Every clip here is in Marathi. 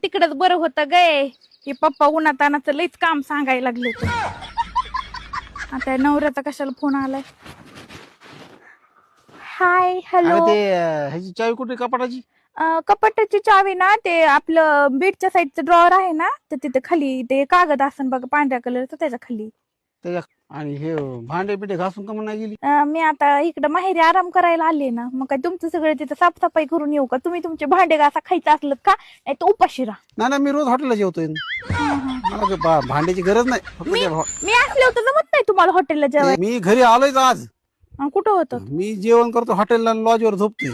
तिकडच बरं होतं गे. हे पप्पा उन्हातानाचं लईच काम सांगायला लागले होते. आता नवऱ्याचा कशाला फोन आलाय. Hi hello. ते ह्याची चावी कुठे कपाटाची? कपाटाची चावी ना ते आपलं बेडच्या साईडचं ड्रॉवर आहे ना तर तिथे खाली ते कागद असन बघा पांढऱ्या कलरचं त्याच्या खाली. त्याच्या आणि हे भांडे बिंडे घासून का म्हणून नाही गेली? मी आता इकडं माहेरी आराम करायला आले ना, मग काय तुमचं सगळं तिथं साफसफाई करून येऊ का? तुम्ही तुमचे भांडे घासा खायचं असलं का नाही तर उपाशी राहा. नाही मी रोज हॉटेलला जेवतोय. मला भांड्याची गरज नाही. फक्त मी असले होतं जमत नाही तुम्हाला हॉटेलला जेवायला. मी घरी आलोय आज. कुठं होतं? मी जेवण करतो हॉटेलला, लॉजवर झोपतोय.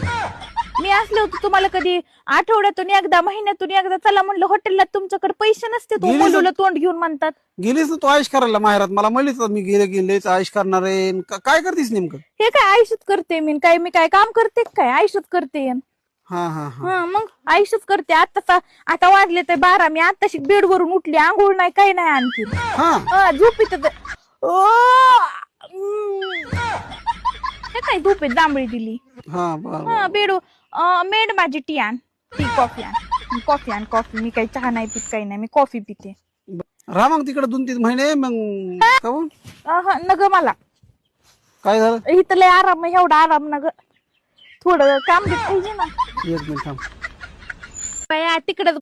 मी असले होतं तुम्हाला कधी आठवड्यातून एकदा महिन्यातून एकदा चला म्हणलं हॉटेलला, तुमच्याकडे पैसे नसते तो बोलवलं तोंड घेऊन म्हणतात. गेलीस ना तू आयुष करायला माहेरात? मला म्हणलीच मी गेलेच आयुष करणार आहे. काय करतेस नेमकं? हे काय आयुष्यात करते मी काय काम करते काय? आयुष्यात करते. हा हा हा हा मग आयुष्यात करते. आता वाजले ते 12. मी आताशी बेडवरून उठली, आंघोळ नाही काही नाही आणखी. झोपीत हे काय झोपेत जांभळी दिली. हा बेड मेड माझी टी कॉफी आण कॉफी. मी काही चहा नाही पित काही नाही, मी कॉफी पिते. राहा मग तिकडे 2-3 महिने. मग काहून? नग मला काय झालं? इथं लय आराम, एवढा आराम नग, थोडं काम घेत पाहिजे ना. एक मिनिट थांब. तिकडे